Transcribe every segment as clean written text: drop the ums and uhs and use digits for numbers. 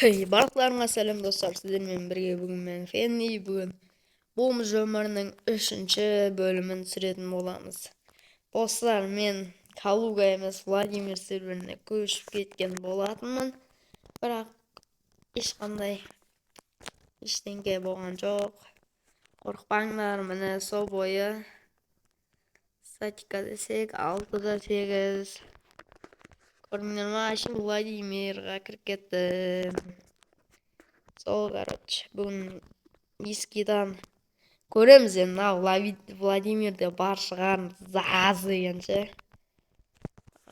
Барлықтарыңа сәлем достар, сіздермен бірге бүгін мен Фенни, бүгін болмыш өмірінің 3-ші бөлімін түсіретін боламыз. Достар, мен Калуга емес Владимир серверіне көшіп кеткен болатынмын, бірақ ешқандай ештеңе болған жоқ. Қорықпаңдар, міне сол бойы статика десек 6-8. Көрдіңдер ма, şimdi Владимирға кіріп кеттім. Сол, бүгін ескидан көреміз енді, мынау Владимирде бар шығар заз дегенше.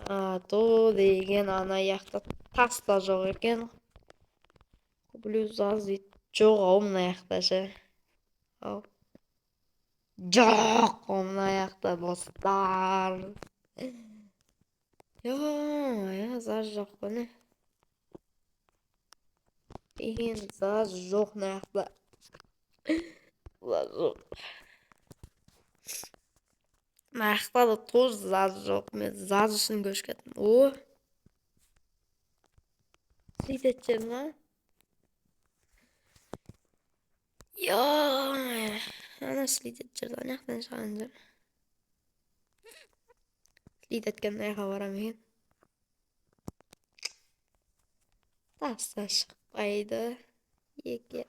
То деген ана яқта тас та жоқ екен. Плюс заз дейді. Жоқ ау мына яқта ше. Жоқ ау мына яқта достар. Заз жоқ қой. Заз жоқ мына яқта. Мына жақта да тоже заз жоқ. Мен заз үшін көшіп кеттім. Слит етшер ма? Ана слит етшер. Ана жақтан шығайын жүр. Слит еткен мына барам екен. Таста шықпайды. Еге.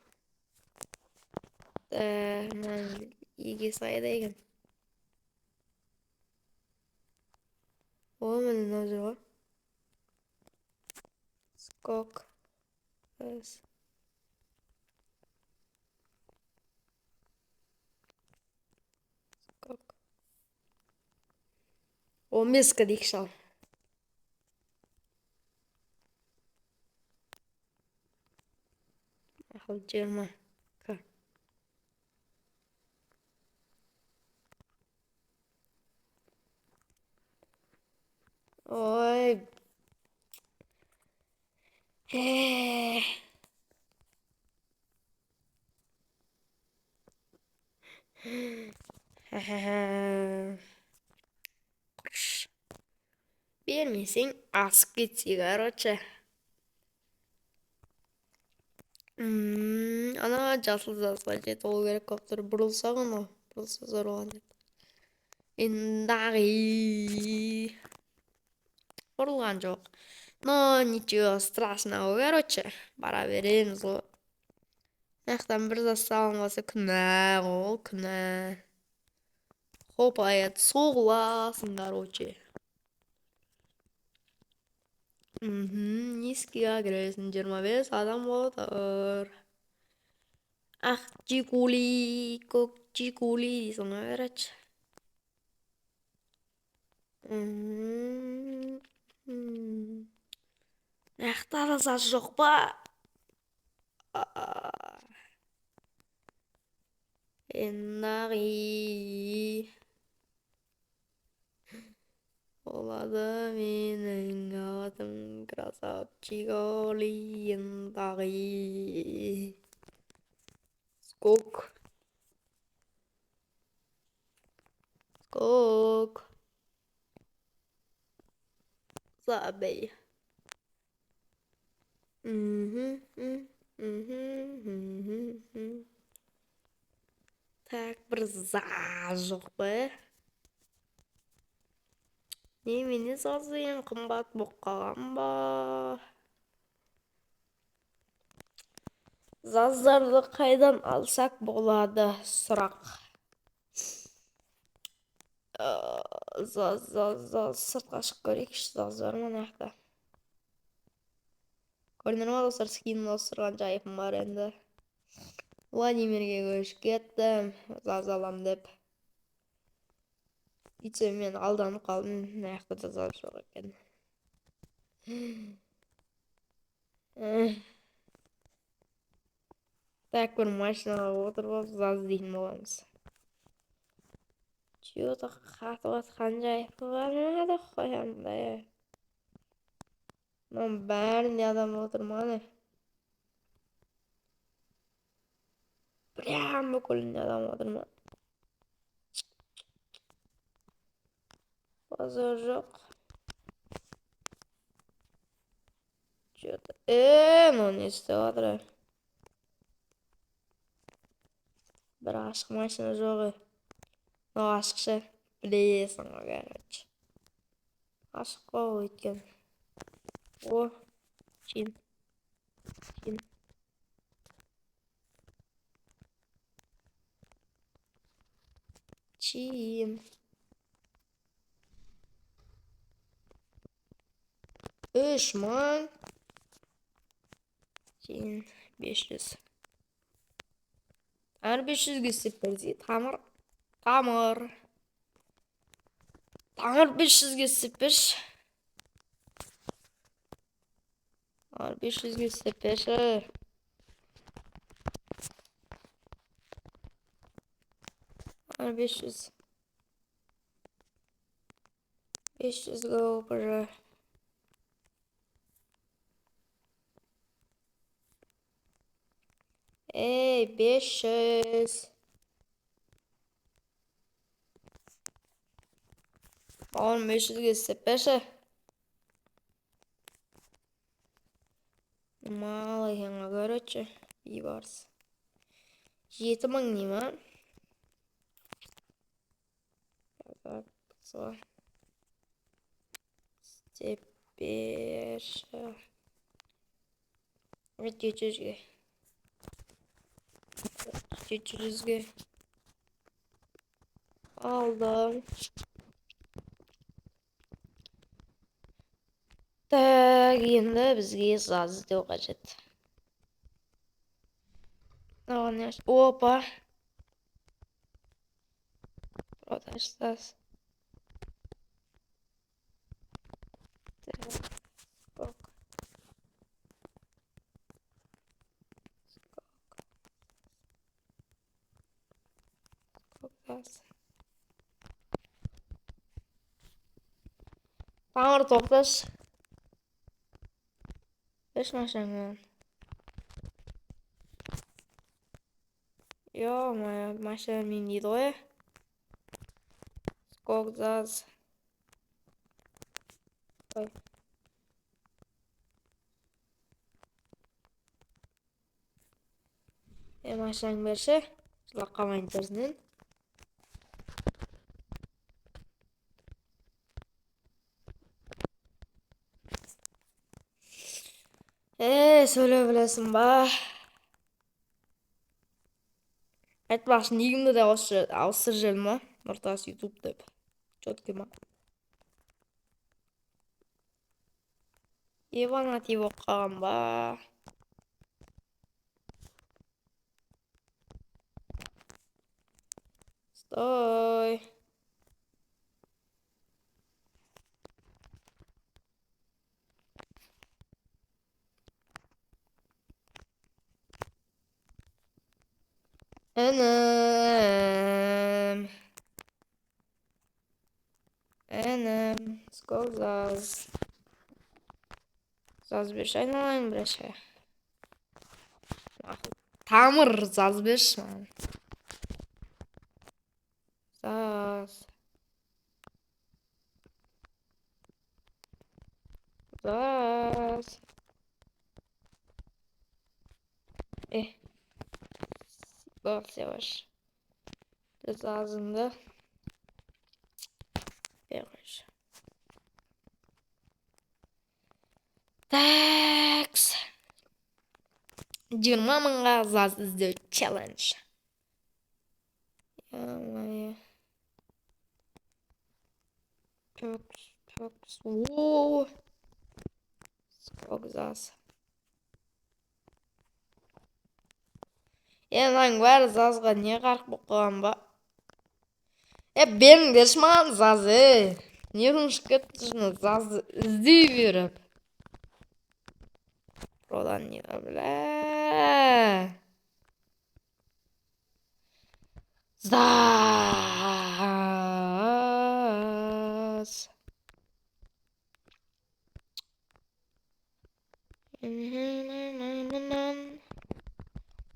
Еге сайда екен. Міне мынау жүр ғой. Скок. Скок. 15 дейік шал. Ақыл 20. Ой. Бермесең асып кетсе, короче. Ана жасыл засқа жетіп ол керек көптір. Бұрылса ғана. Бұрылса зор оған деп. Эндағы. Бұрылған жоқ. Но ничего страшного, короче. Бара береміз ғой. Яқтан бір зас салынбаса күнә ол, күнә. Хоп, аят соғыласың, короче. Низкіға кіресің, 25 адам болатыр. Ақ Жигули, көк Жигули дейсің, короче. Яқта да зас жоқ па? Эндағы. Олады менің атым красавчик Оли эндағы. Скок. Скок. Забей. Так, бір заз жоқ па? Немене заз ең қымбат болып қалған ба? Заздарды қайдан алсақ болады сұрақ. Заз, сыртқа шық көрейікші, заздар мына жақта. Көрдіңдер ма достар, скинін ауыстырған жайым бар енді. Владимирге көшіп кеттім, заз алам деп. Үйтсем мен алданып қалдым, мына жақта да заз жоқ екен. Так, бір машинаға отырып алып, заз дейтін боламыз. Че-то қатып атқан жайым бар ма да қоямда. Мынау бәрінде адам отырманы. Прям бүкілінде адам отырма. Базар жоқ. No neyse var. Bir aşık maşına joğu. O aşıkça bileysin o gerçi. Aşık o etken. O Çin. Çin. Çin. Düşman. Çin. 500. Her 500 gitsip berzi. Tamır. Tamır. Tamır 500 gitsip bir. Her 500 gitsip bir. Her 500. 500 go bir. Ey 500. On 500 gitsip bir. Malı yana görücü. İyi varsın. 7.000 neyman? Bak, so. Stepper. Evet, 700'ge. 700'ge. Aldım. Tak, endi bizga zaz yo'q qachet. Opa. Protestas. Skok. Skoktas. Tamam, toktaş. 5 maşanga. Yo, maşanga mini doye. Skoktas. Oy. Maşanga berse. Laqamayın terzinin. Söyle bilesin ba. Айтпақшы, негімді де ауыстыр желім ма? Нұртас YouTube деп. Чөткі ма? Иванатив оққан ба. Стой. Энем. Сколько заз? Заз беш айналайын бірінші. Тамыр заз беш ман. Заз. Заз. Bak yavaş. Biraz ağzında. Yavaş. Taks. 20 mыңға заз іздеу челлендж. Ё-моё. Токс. Ооо. Сколько заз. Мынаның бәрі жазға не қарқ болып қалған ба? Беріңдерші маған зазы. Не ұшып кетті шыны зазы іздей беріп. Продан не да бля. Заз.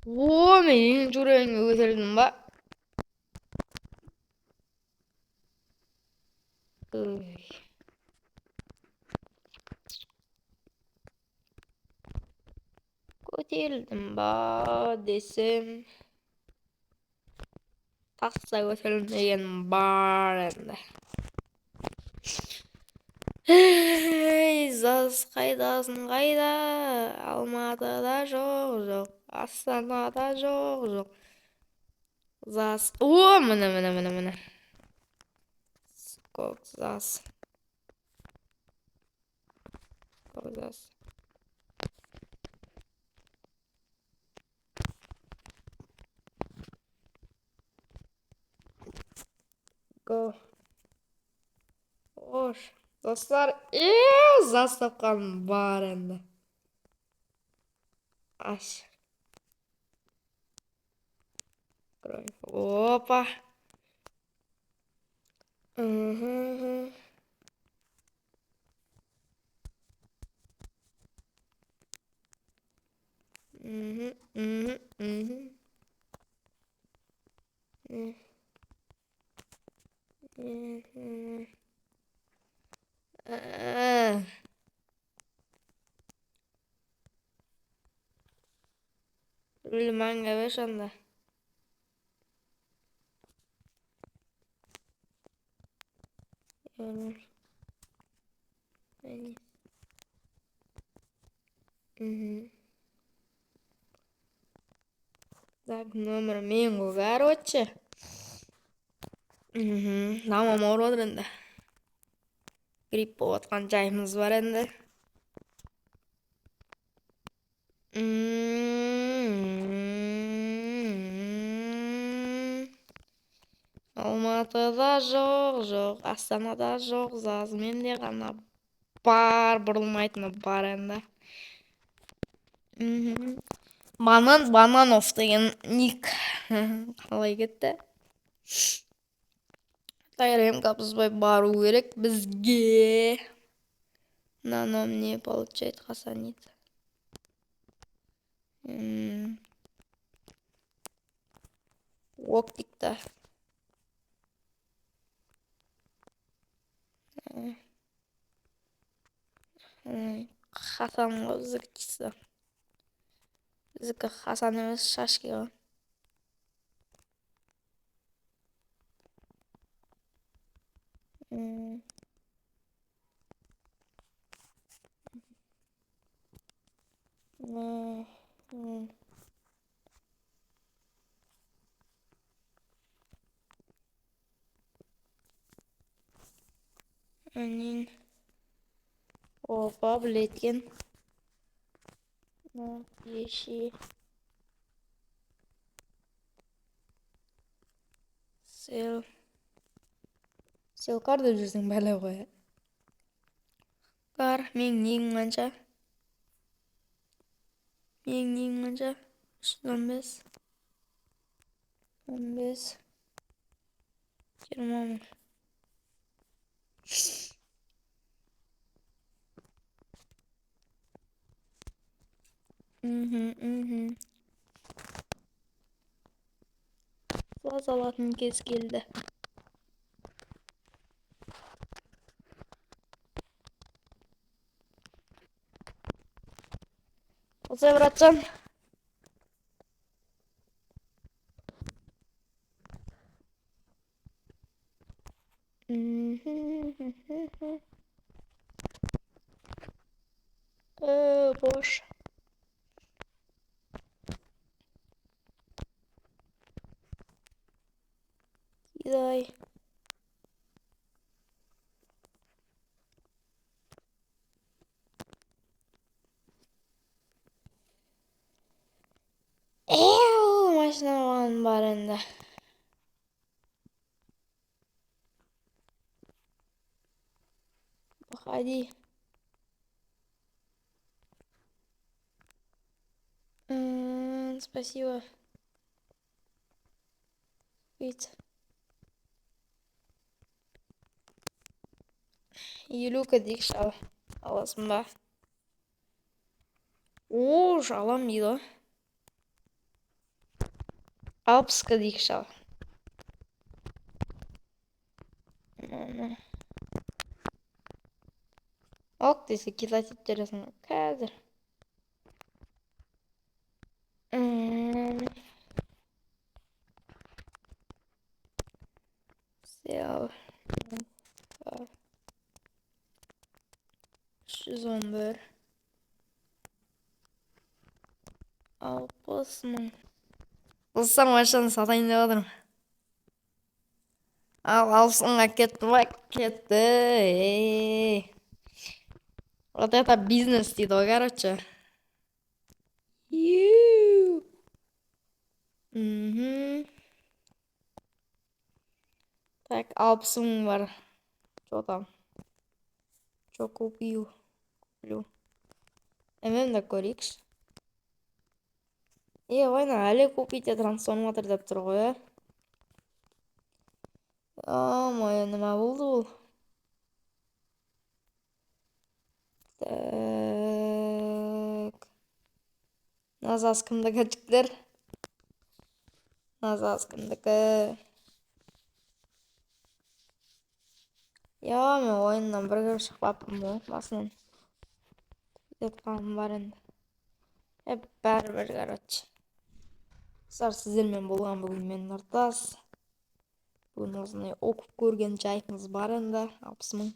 О, менің жүрегімді көтердім ба? Көтерілдім ба десем, тақса көтерілмеген бар енді. Заз қайдасың қайда? Алматыда жоқ, Астанада жоқ. Заз. О, міне. Скок заз. Go. Hoş. Dostlar, zaz topkan var енді. Aç. Опа. Bilmem gebeş anda. Так, номер менго, короче. Tamam oradır енді. Грипп болып атқан жайымыз бар енді. Алматыда жоқ, Астанада жоқ, заз менде ғана бар, бұрылмайтыны бар енді. Бананов деген ник. Қалай кетті? Тайрем бұзбай бару керек бізге. Нам не получает хасанит. Оптикта. Хасан ғой біздікі чисто. Біздікі Хасан емес, шашки ғой. Опа, білеткен. Еші. Сел қарды жүрсің бәлі ғой. Қар, мен нең қанша? 15. 15. 20 мың. Заз алатын кез келді. Қосай, братжан. Бош. Кидай. Машина оған бар енді. Выходи. Спасибо. Вид. Елука дейік шал. Аласың ба? Жалам дейді. 60 дейік шал. Ок десе кидать еттересің. Қазір. 60 мың. Достар, машинаны сатайын деп отырмын. Ал 60 мыңға кетті ма? Кетті. Вот это бизнес дейді ғой, короче. Так, 60 мың бар. Что там? Что купил? Куплю. Да көрейікші. Вайна, әлі купите трансформатор деп тұр ғой, Мой, нема болды бұл? Так. Назас кімдікі жіктер? Назас кімдікі? Мен ойыннан бір көріп шықпаппын ғой, басынан. Кетқаным бар енді. Бәрібір, короче. Сіздермен болған бүгін мен Нұртас. Бүгін осындай оқып көрген жайтымыз бар енді, 60 мың.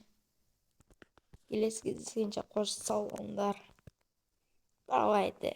Келесі кездескенше қош сау болыңдар. Давайте.